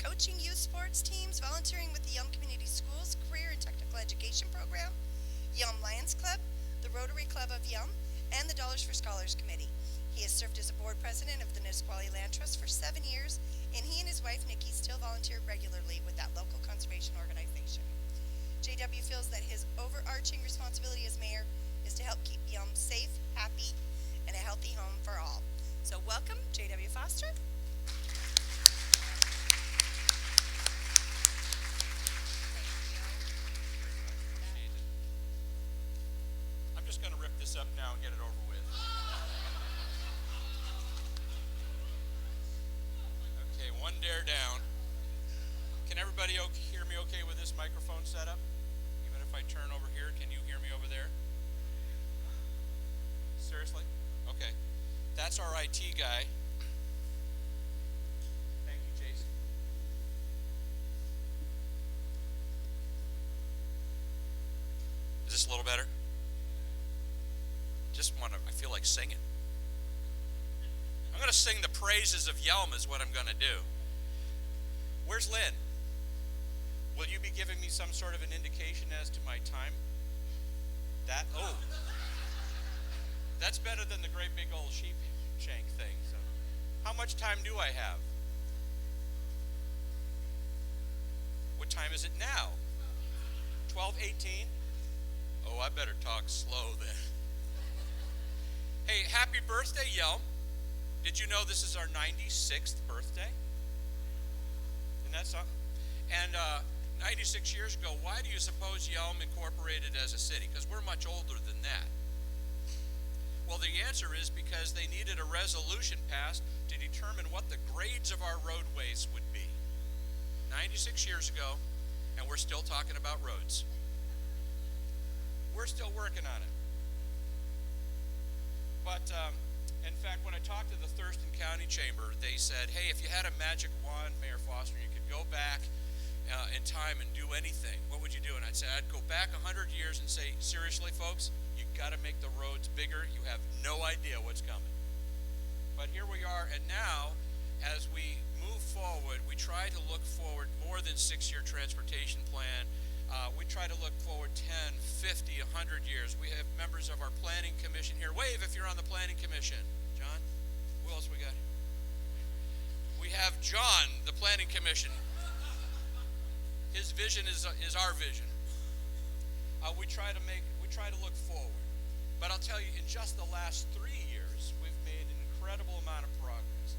coaching youth sports teams, volunteering with the Yelm Community Schools Career and Technical Education Program, Yelm Lions Club, the Rotary Club of Yelm, and the Dollars for Scholars Committee. He has served as a board president of the Nisqually Land Trust for 7 years, and he and his wife Nikki still volunteer regularly with that local conservation organization. JW feels that his overarching responsibility as mayor is to help keep Yelm safe, happy, and a healthy home for all. So welcome, JW Foster. I'm just going to rip this up now and get it over with. Okay, one dare down. Can everybody hear me okay with this microphone setup? Even if I turn over here, can you hear me over there? Seriously? Okay. That's our IT guy. Thank you, Jason. Is this a little better? I feel like singing. I'm going to sing the praises of Yelm is what I'm going to do. Where's Lynn? Will you be giving me some sort of an indication as to my time? That's better than the great big old sheep shank thing. So, how much time do I have? What time is it now? 12:18? Oh, I better talk slow then. Hey, happy birthday, Yelm. Did you know this is our 96th birthday? Isn't that something? And 96 years ago, why do you suppose Yelm incorporated as a city? Because we're much older than that. Well, the answer is because they needed a resolution passed to determine what the grades of our roadways would be. 96 years ago, and we're still talking about roads. We're still working on it. But, in fact, when I talked to the Thurston County Chamber, they said, hey, if you had a magic wand, Mayor Foster, you could go back in time and do anything, what would you do? And I'd say, I'd go back 100 years and say, seriously, folks, you got to make the roads bigger. You have no idea what's coming. But here we are, and now, as we move forward, we try to look forward more than 6-year transportation plan. We try to look forward 10, 50, 100 years. We have members of our planning commission here. Wave if you're on the planning commission. John? Who else we got? We have John, the planning commission. His vision is our vision. We try to look forward. But I'll tell you, in just the last 3 years, we've made an incredible amount of progress.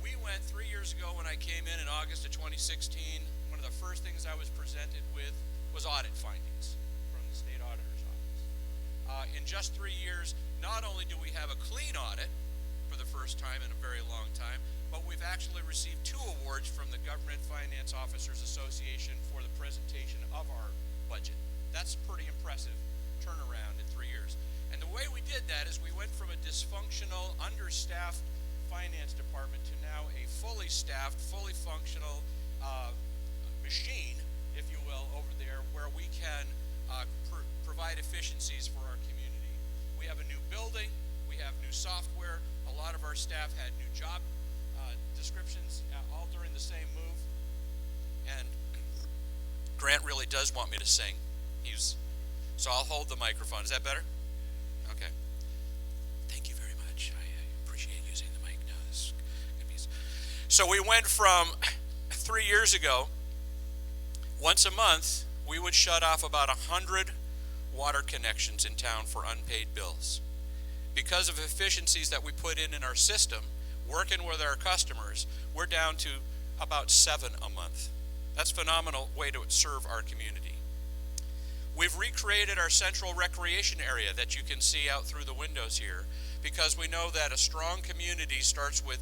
We went 3 years ago when I came in August of 2016. One of the first things I was presented with was audit findings from the state auditor's office. In just 3 years, not only do we have a clean audit for the first time in a very long time, but we've actually received 2 awards from the Government Finance Officers Association for the presentation of our budget. That's a pretty impressive turnaround in 3 years. And the way we did that is we went from a dysfunctional, understaffed finance department to now a fully staffed, fully functional machine, if you will, over there where we can provide efficiencies for our community. We have a new building, we have new software, a lot of our staff had new job descriptions all during the same move. And Grant really does want me to sing. So I'll hold the microphone. Is that better? Okay. Thank you very much. I appreciate using the mic. No, this is gonna be... So we went from 3 years ago, once a month, we would shut off about 100 water connections in town for unpaid bills. Because of efficiencies that we put in our system, working with our customers, we're down to about 7 a month. That's a phenomenal way to serve our community. We've recreated our central recreation area that you can see out through the windows here, because we know that a strong community starts with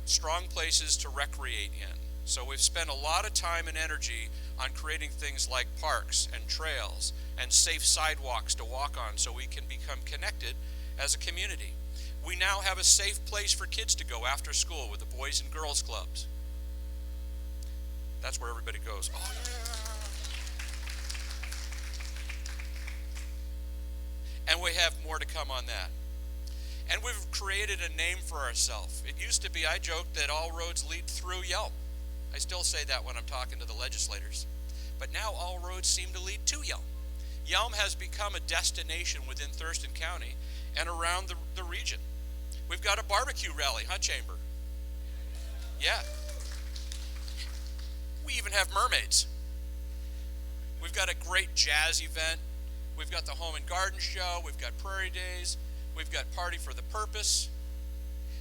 strong places to recreate in. So we've spent a lot of time and energy on creating things like parks and trails and safe sidewalks to walk on so we can become connected as a community. We now have a safe place for kids to go after school with the Boys and Girls Clubs. That's where everybody goes. Oh, yeah. And we have more to come on that. And we've created a name for ourselves. It used to be, I joked, that all roads lead through Yelm. I still say that when I'm talking to the legislators. But now all roads seem to lead to Yelm. Yelm has become a destination within Thurston County and around the region. We've got a barbecue rally, huh, Chamber? Yeah. We even have mermaids. We've got a great jazz event. We've got the Home and Garden Show. We've got Prairie Days. We've got Party for the Purpose.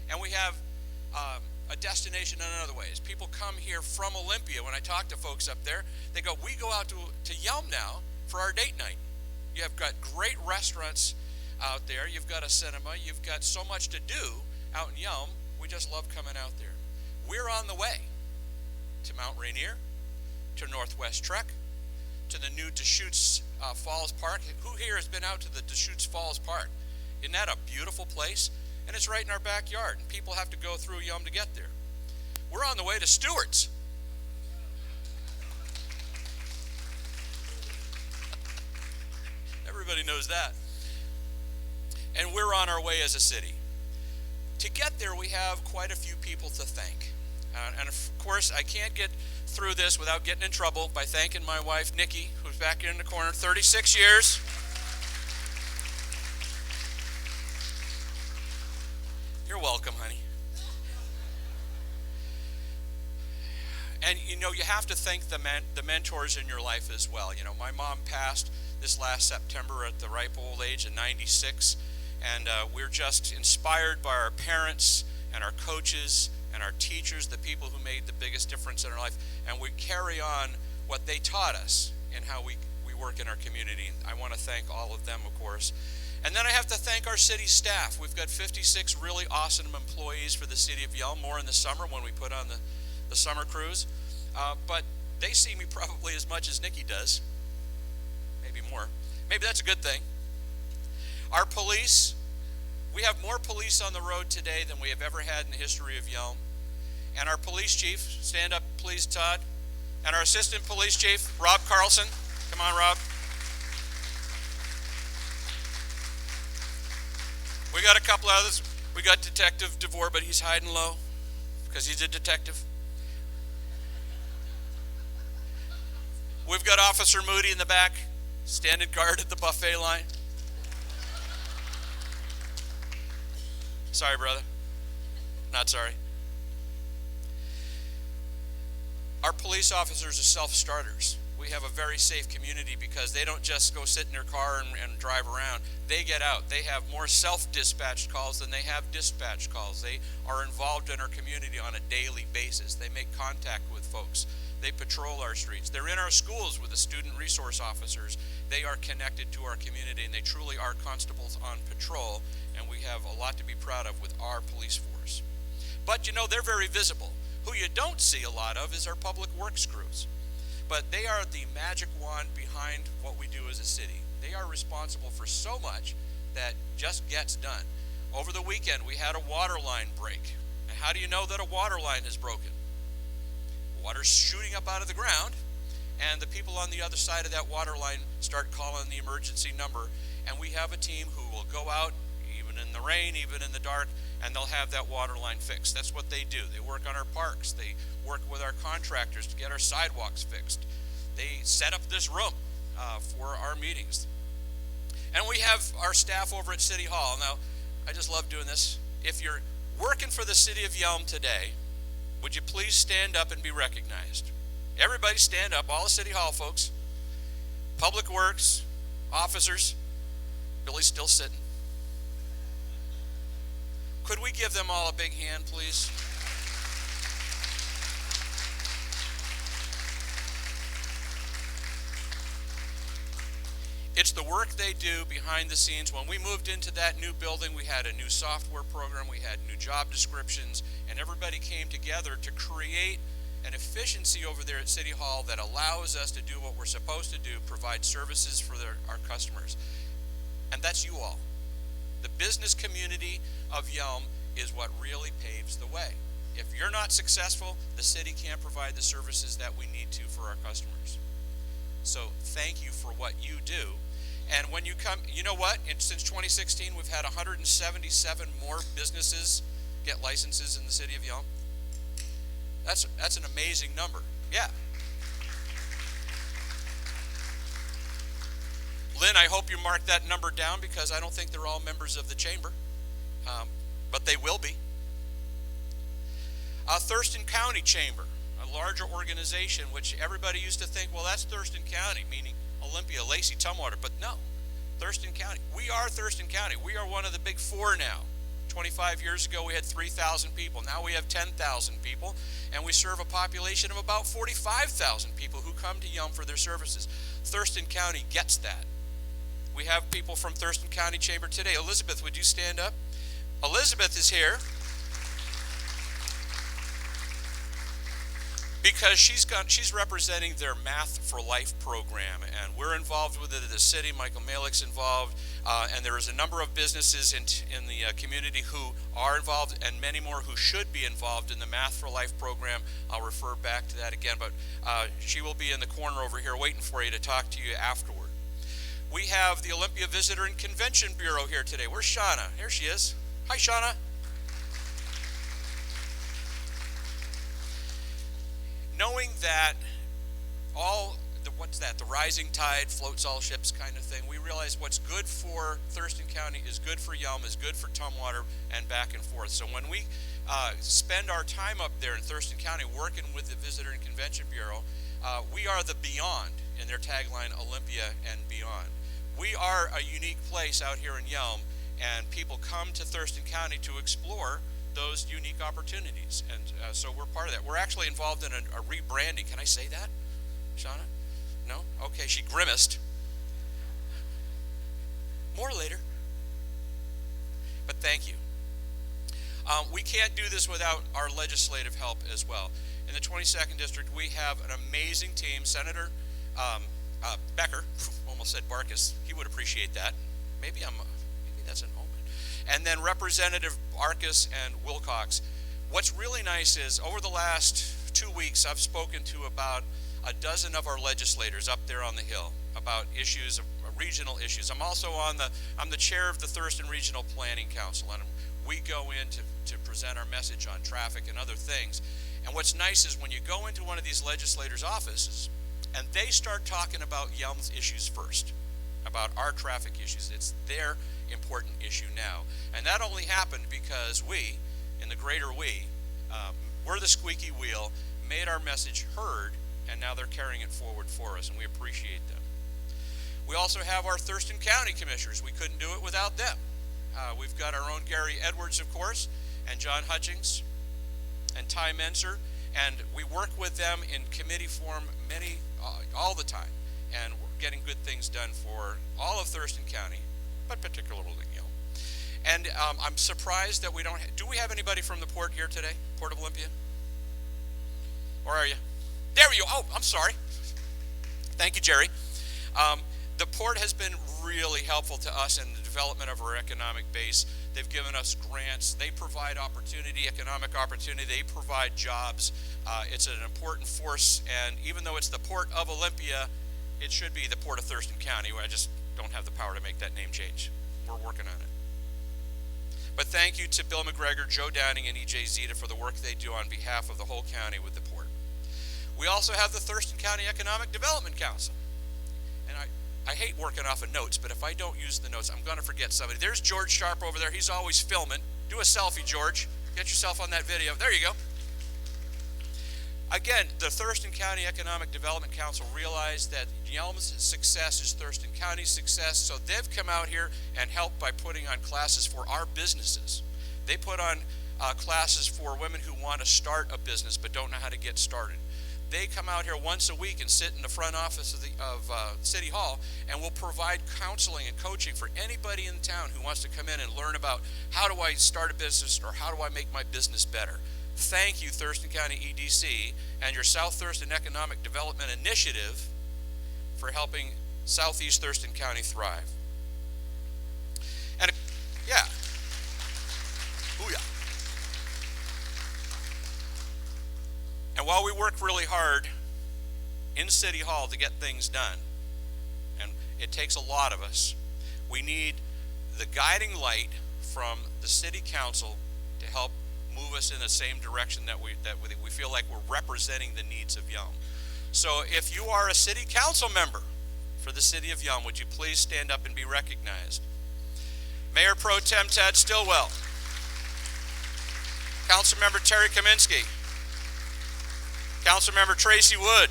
And we have a destination in other ways. People come here from Olympia. When I talk to folks up there, they go, we go out to Yelm now for our date night. You have got great restaurants out there. You've got a cinema. You've got so much to do out in Yelm. We just love coming out there. We're on the way to Mount Rainier, to Northwest Trek, to the new Deschutes Falls Park. Who here has been out to the Deschutes Falls Park? Isn't that a beautiful place? And it's right in our backyard, and people have to go through Yelm to get there. We're on the way to Stewart's. Everybody knows that. And we're on our way as a city. To get there, we have quite a few people to thank. And of course, I can't get through this without getting in trouble by thanking my wife, Nikki, who's back here in the corner, 36 years. You're welcome, honey. And you know, you have to thank the mentors in your life as well. You know, my mom passed this last September at the ripe old age of 96, and we're just inspired by our parents and our coaches and our teachers, the people who made the biggest difference in our life, and we carry on what they taught us and how we work in our community. I want to thank all of them, of course. And then I have to thank our city staff. We've got 56 really awesome employees for the city of Yelm, more in the summer when we put on the summer cruise. But they see me probably as much as Nikki does, maybe more. Maybe that's a good thing. Our police, we have more police on the road today than we have ever had in the history of Yelm. And our police chief, stand up please, Todd. And our assistant police chief, Rob Carlson. Come on, Rob. We got a couple others. We got Detective DeVore, but he's hiding low because he's a detective. We've got Officer Moody in the back, standing guard at the buffet line. Sorry, brother. Not sorry. Our police officers are self-starters. We have a very safe community because they don't just go sit in their car and drive around. They get out. They have more self-dispatched calls than they have dispatch calls. They are involved in our community on a daily basis. They make contact with folks. They patrol our streets. They're in our schools with the student resource officers. They are connected to our community, and they truly are constables on patrol, and we have a lot to be proud of with our police force. But you know, they're very visible. Who you don't see a lot of is our public works crews. But they are the magic wand behind what we do as a city. They are responsible for so much that just gets done. Over the weekend, we had a water line break. And how do you know that a water line is broken? Water's shooting up out of the ground, and the people on the other side of that water line start calling the emergency number, and we have a team who will go out, even in the rain, even in the dark, and they'll have that water line fixed. That's what they do. They work on our parks. They work with our contractors to get our sidewalks fixed. They set up this room for our meetings. And we have our staff over at City Hall. Now, I just love doing this. If you're working for the city of Yelm today, would you please stand up and be recognized? Everybody stand up, all the City Hall folks. Public Works, officers. Billy's still sitting. Could we give them all a big hand, please? It's the work they do behind the scenes. When we moved into that new building, we had a new software program, we had new job descriptions, and everybody came together to create an efficiency over there at City Hall that allows us to do what we're supposed to do, provide services for our customers. And that's you all. The business community of Yelm is what really paves the way. If you're not successful, the city can't provide the services that we need to for our customers. So thank you for what you do. And when you come, you know what? Since 2016, we've had 177 more businesses get licenses in the city of Yelm. That's an amazing number. Yeah. Lynn, I hope you mark that number down because I don't think they're all members of the chamber, but they will be. Thurston County Chamber, a larger organization which everybody used to think, well, that's Thurston County, meaning Olympia, Lacey, Tumwater, but no, Thurston County. We are Thurston County. We are one of the big four now. 25 years ago, we had 3,000 people. Now we have 10,000 people, and we serve a population of about 45,000 people who come to Yelm for their services. Thurston County gets that. We have people from Thurston County Chamber today. Elizabeth, would you stand up? Elizabeth is here because she's representing their Math for Life program, and we're involved with it at the city. Michael Malick's involved, and there is a number of businesses in the community who are involved, and many more who should be involved in the Math for Life program. I'll refer back to that again, but she will be in the corner over here waiting for you to talk to you afterward. We have the Olympia Visitor and Convention Bureau here today. Where's Shauna? Here she is. Hi, Shauna. Knowing that the rising tide floats all ships kind of thing, we realize what's good for Thurston County is good for Yelm, is good for Tumwater, and back and forth. So when we spend our time up there in Thurston County working with the Visitor and Convention Bureau, we are the beyond in their tagline, Olympia and beyond. We are a unique place out here in Yelm, and people come to Thurston County to explore those unique opportunities, and so we're part of that. We're actually involved in a rebranding. Can I say that, Shauna? No? Okay, she grimaced. More later. But thank you. We can't do this without our legislative help as well. In the 22nd District, we have an amazing team. Senator Becker, almost said Barkus, he would appreciate that. Maybe that's an omen. And then Representative Barkus and Wilcox. What's really nice is over the last 2 weeks, I've spoken to about a dozen of our legislators up there on the Hill about issues, regional issues. I'm the chair of the Thurston Regional Planning Council, and we go in to present our message on traffic and other things. And what's nice is when you go into one of these legislators' offices and they start talking about Yelm's issues first, about our traffic issues. It's their important issue now. And that only happened because we, in the greater we, we're the squeaky wheel, made our message heard, and now they're carrying it forward for us, and we appreciate them. We also have our Thurston County Commissioners. We couldn't do it without them. We've got our own Gary Edwards, of course, and John Hutchings, and Ty Menser, and we work with them in committee form all the time, and we're getting good things done for all of Thurston County, but particularly Yelm. And I'm surprised that we don't do we have anybody from the port here today, Port of Olympia? Or are you? There you go. Oh, I'm sorry. Thank you, Jerry. The port has been really helpful to us in the development of our economic base. They've given us grants. They provide opportunity, economic opportunity. They provide jobs. It's an important force, and even though it's the Port of Olympia, it should be the Port of Thurston County. I just don't have the power to make that name change. We're working on it. But thank you to Bill McGregor, Joe Downing, and E.J. Zeta for the work they do on behalf of the whole county with the port. We also have the Thurston County Economic Development Council. And I hate working off of notes, but if I don't use the notes, I'm going to forget somebody. There's George Sharp over there. He's always filming. Do a selfie, George. Get yourself on that video. There you go. Again, the Thurston County Economic Development Council realized that Yelm's success is Thurston County's success, so they've come out here and helped by putting on classes for our businesses. They put on classes for women who want to start a business but don't know how to get started. They come out here once a week and sit in the front office of City Hall, and will provide counseling and coaching for anybody in town who wants to come in and learn about how do I start a business or how do I make my business better. Thank you, Thurston County EDC and your South Thurston Economic Development Initiative for helping Southeast Thurston County thrive. And yeah. Booyah. And while we work really hard in City Hall to get things done, and it takes a lot of us, we need the guiding light from the City Council to help move us in the same direction that we feel like we're representing the needs of Yelm. So if you are a city council member for the city of Yelm, would you please stand up and be recognized? Mayor Pro Tem Ted Stillwell, Councilmember Terry Kaminsky, Councilmember Tracy Wood,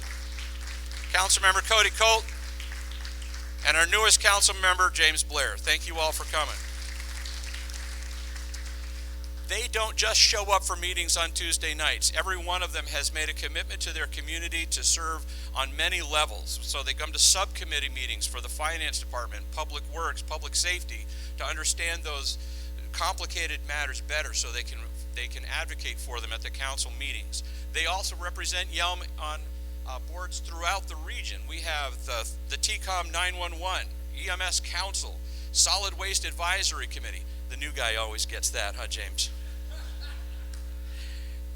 Councilmember Cody Colt, and our newest council member, James Blair. Thank you all for coming. They don't just show up for meetings on Tuesday nights. Every one of them has made a commitment to their community to serve on many levels. So they come to subcommittee meetings for the finance department, public works, public safety, to understand those complicated matters better so they can advocate for them at the council meetings. They also represent Yelm on boards throughout the region. We have the TCOM 911, EMS Council, Solid Waste Advisory Committee. The new guy always gets that, huh, James?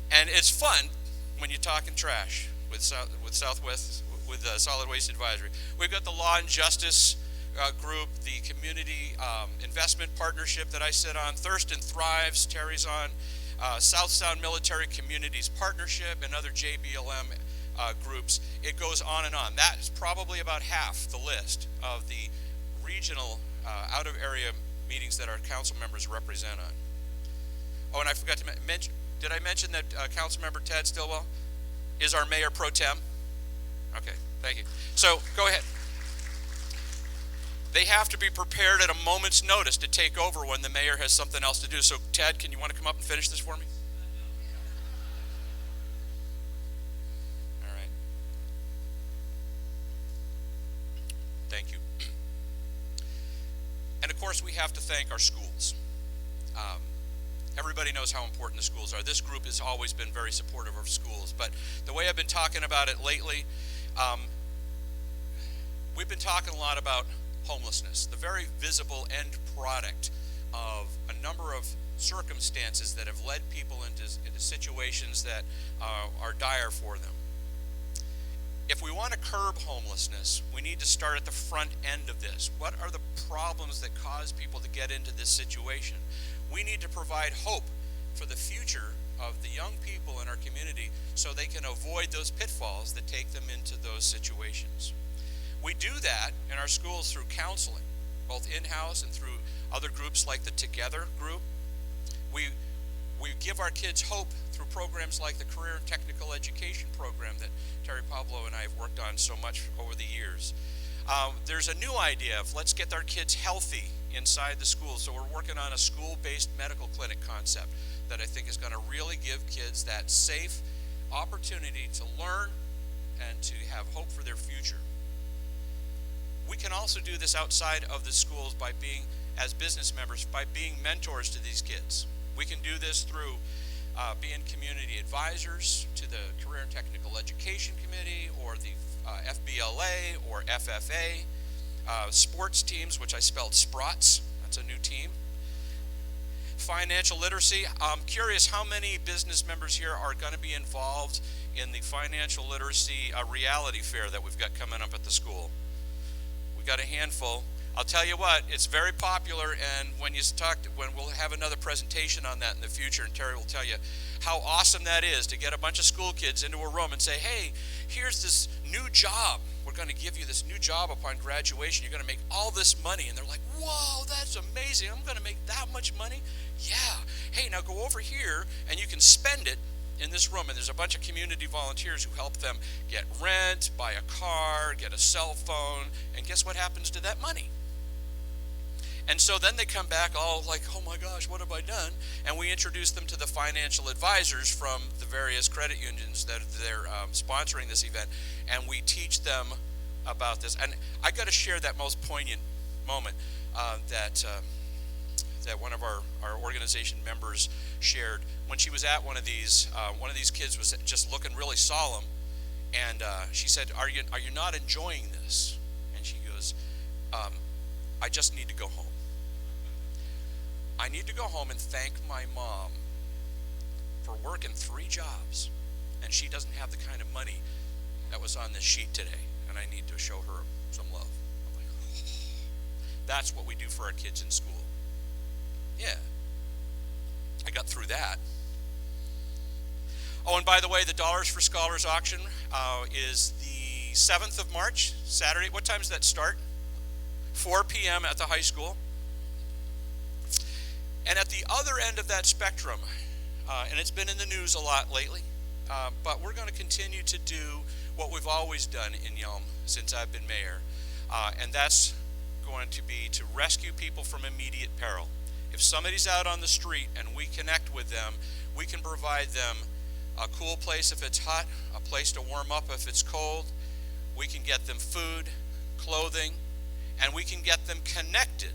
And it's fun when you're talking trash with Southwest, with Solid Waste Advisory. We've got the Law and Justice group, the Community Investment Partnership that I sit on, Thurston Thrives, Terry's on, South Sound Military Communities Partnership, and other JBLM groups. It goes on and on. That is probably about half the list of the regional out-of-area meetings that our council members represent on. Oh, and I forgot to mention, did I mention that Councilmember Ted Stillwell is our Mayor Pro Tem? Okay, thank you. So, go ahead. They have to be prepared at a moment's notice to take over when the mayor has something else to do. So, Ted, can you want to come up and finish this for me? All right. Thank you. And of course, we have to thank our schools. Everybody knows how important the schools are. This group has always been very supportive of schools, but the way I've been talking about it lately, we've been talking a lot about homelessness, the very visible end product of a number of circumstances that have led people into situations that are dire for them. If we want to curb homelessness, we need to start at the front end of this. What are the problems that cause people to get into this situation? We need to provide hope for the future of the young people in our community so they can avoid those pitfalls that take them into those situations. We do that in our schools through counseling, both in-house and through other groups like the Together group. We give our kids hope through programs like the Career and Technical Education program that Terry Pablo and I have worked on so much over the years. There's a new idea of let's get our kids healthy inside the school. So we're working on a school-based medical clinic concept that I think is going to really give kids that safe opportunity to learn and to have hope for their future. We can also do this outside of the schools by being, as business members, by being mentors to these kids. We can do this through being community advisors to the Career and Technical Education Committee or the FBLA or FFA, sports teams, which I spelled Sprots, that's a new team. Financial literacy, I'm curious how many business members here are going to be involved in the financial literacy reality fair that we've got coming up at the school. We've got a handful. I'll tell you what, it's very popular, and when we'll have another presentation on that in the future, and Terry will tell you how awesome that is to get a bunch of school kids into a room and say, hey, here's this new job. We're going to give you this new job upon graduation. You're going to make all this money. And they're like, whoa, that's amazing. I'm going to make that much money? Yeah. Hey, now go over here, and you can spend it in this room. And there's a bunch of community volunteers who help them get rent, buy a car, get a cell phone, and guess what happens to that money? And so then they come back all like, oh my gosh, what have I done? And we introduce them to the financial advisors from the various credit unions that they're sponsoring this event. And we teach them about this. And I got to share that most poignant moment that one of our organization members shared. When she was at one of these kids was just looking really solemn. And she said, are you not enjoying this? And she goes, I just need to go home. I need to go home and thank my mom for working 3 jobs, and she doesn't have the kind of money that was on this sheet today, and I need to show her some love. I'm like, oh. That's what we do for our kids in school. Yeah, I got through that. Oh, and by the way, the Dollars for Scholars auction is the 7th of March, Saturday. What time does that start? 4 p.m. at the high school. And at the other end of that spectrum, and it's been in the news a lot lately, but we're going to continue to do what we've always done in Yelm since I've been mayor, and that's going to be to rescue people from immediate peril. If somebody's out on the street and we connect with them, we can provide them a cool place if it's hot, a place to warm up if it's cold. We can get them food, clothing, and we can get them connected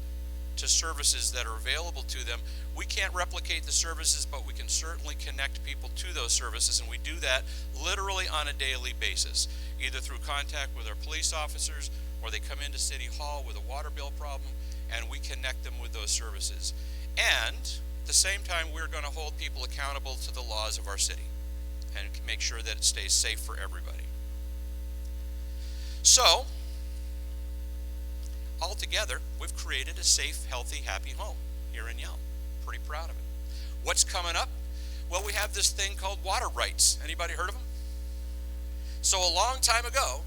to services that are available to them. We can't replicate the services, but we can certainly connect people to those services, and we do that literally on a daily basis, either through contact with our police officers, or they come into City Hall with a water bill problem, and we connect them with those services. And at the same time, we're going to hold people accountable to the laws of our city and make sure that it stays safe for everybody. So, altogether, we've created a safe, healthy, happy home here in Yelm. Pretty proud of it. What's coming up? Well, we have this thing called water rights. Anybody heard of them? So a long time ago,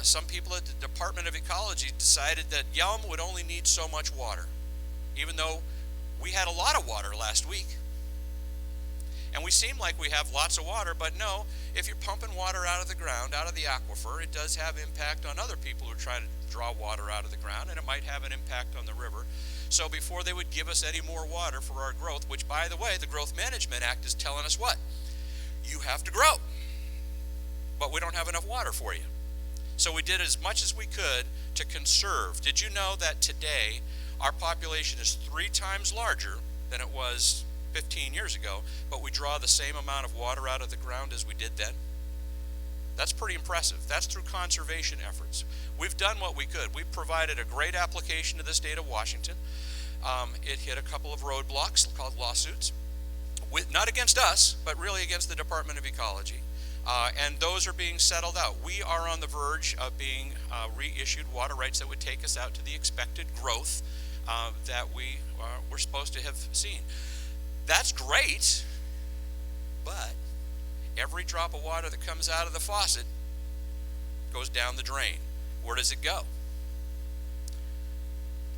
some people at the Department of Ecology decided that Yelm would only need so much water, even though we had a lot of water last week. And we seem like we have lots of water, but no, if you're pumping water out of the ground, out of the aquifer, it does have impact on other people who are trying to draw water out of the ground, and it might have an impact on the river. So before they would give us any more water for our growth, which by the way, the Growth Management Act is telling us what? You have to grow, but we don't have enough water for you. So we did as much as we could to conserve. Did you know that today our population is 3 times larger than it was 15 years ago, but we draw the same amount of water out of the ground as we did then? That's pretty impressive. That's through conservation efforts. We've done what we could. We've provided a great application to the state of Washington. It hit a couple of roadblocks called lawsuits, not against us, but really against the Department of Ecology. And those are being settled out. We are on the verge of being reissued water rights that would take us out to the expected growth that we were supposed to have seen. That's great, but every drop of water that comes out of the faucet goes down the drain. Where does it go?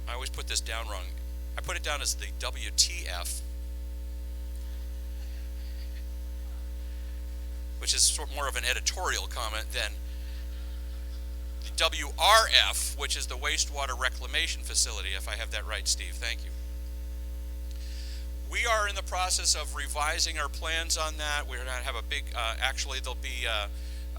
I always put this down wrong. I put it down as the WTF, which is sort of more of an editorial comment than the WRF, which is the Wastewater Reclamation Facility, if I have that right, Steve. Thank you. We are in the process of revising our plans on that. We're going to have a big, actually there'll be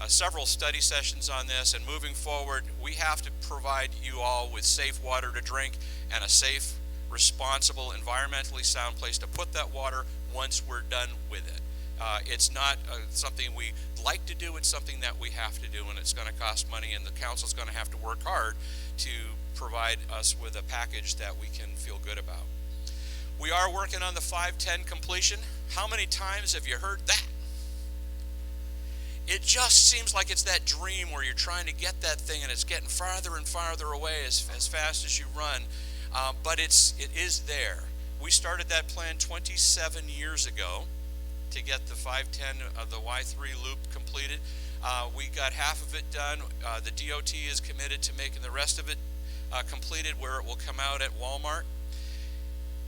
several study sessions on this, and moving forward, we have to provide you all with safe water to drink and a safe, responsible, environmentally sound place to put that water once we're done with it. It's not something we like to do, it's something that we have to do, and it's going to cost money, and the council's going to have to work hard to provide us with a package that we can feel good about. We are working on the 510 completion. How many times have you heard that? It just seems like it's that dream where you're trying to get that thing and it's getting farther and farther away as fast as you run, but it is there. We started that plan 27 years ago to get the 510 of the Y3 loop completed. We got half of it done. The DOT is committed to making the rest of it completed, where it will come out at Walmart.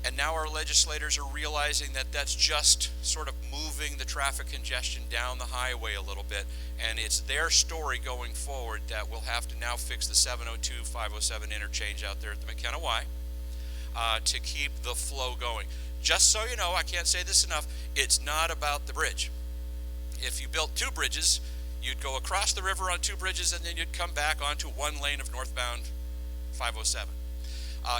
And now our legislators are realizing that that's just sort of moving the traffic congestion down the highway a little bit, and it's their story going forward that we'll have to now fix the 702-507 interchange out there at the McKenna Y to keep the flow going. Just so you know, I can't say this enough, it's not about the bridge. If you built 2 bridges, you'd go across the river on 2 bridges and then you'd come back onto 1 lane of northbound 507.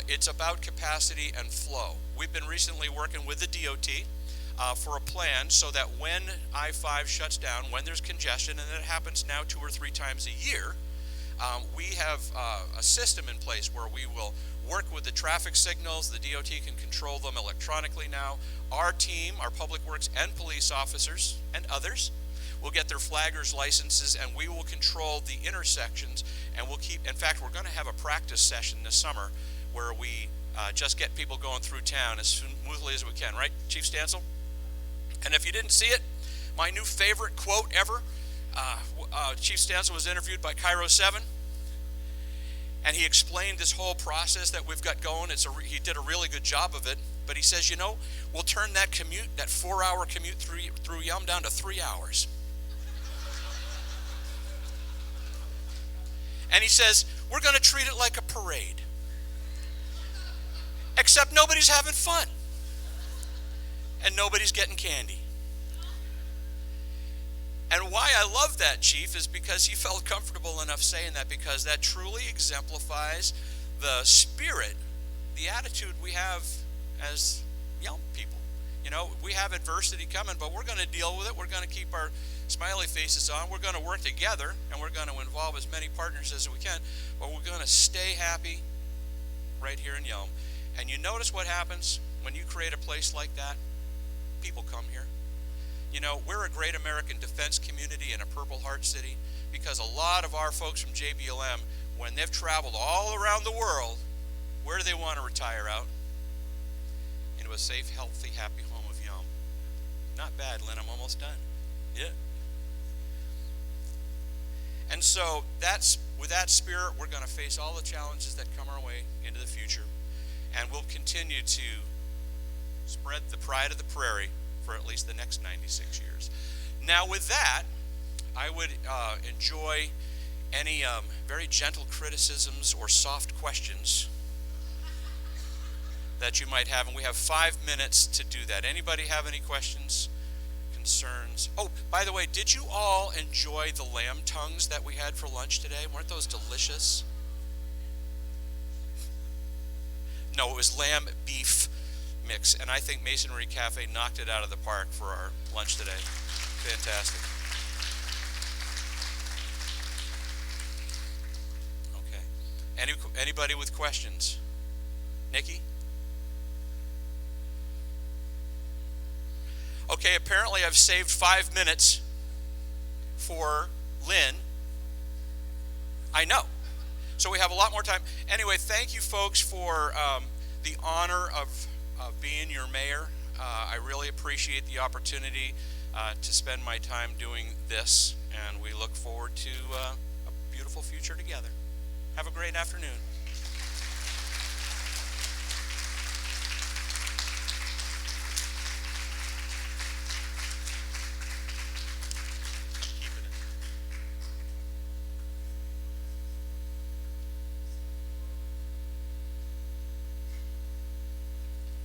It's about capacity and flow. We've been recently working with the DOT for a plan so that when I-5 shuts down, when there's congestion, and it happens now 2 or 3 times a year, we have a system in place where we will work with the traffic signals. The DOT can control them electronically now. Our team, our public works and police officers and others, will get their flaggers licenses, and we will control the intersections, and we'll keep, in fact, we're going to have a practice session this summer where we just get people going through town as smoothly as we can, right, Chief Stansel? And if you didn't see it, My new favorite quote ever, Chief Stansel was interviewed by Cairo 7, and he explained this whole process that we've got going. He did a really good job of it, but he says, you know, we'll turn that commute, that 4-hour commute through Yelm down to 3 hours. And he says, we're going to treat it like a parade. Except nobody's having fun. And nobody's getting candy. And why I love that, Chief, is because he felt comfortable enough saying that, because that truly exemplifies the spirit, the attitude we have as young people. You know, we have adversity coming, but we're going to deal with it. We're going to keep our smiley faces on. We're going to work together, and we're going to involve as many partners as we can, but we're going to stay happy right here in Yelm. And you notice what happens when you create a place like that? People come here. You know, we're a great American defense community in a Purple Heart city because a lot of our folks from JBLM, when they've traveled all around the world, where do they want to retire out? Into a safe, healthy, happy home of Yelm. Not bad, Lynn. I'm almost done. Yeah. And so with that spirit, we're going to face all the challenges that come our way into the future. And we'll continue to spread the pride of the prairie for at least the next 96 years. Now with that, I would enjoy any very gentle criticisms or soft questions that you might have. And we have 5 minutes to do that. Anybody have any questions, concerns? Oh, by the way, did you all enjoy the lamb tongues that we had for lunch today? Weren't those delicious? No, it was lamb beef mix, and I think Masonry Cafe knocked it out of the park for our lunch today. Fantastic. Okay. Anybody with questions? Nikki? Okay, apparently I've saved 5 minutes for Lynn. I know. So we have a lot more time. Anyway, thank you folks for the honor of being your mayor. I really appreciate the opportunity to spend my time doing this, and we look forward to a beautiful future together. Have a great afternoon.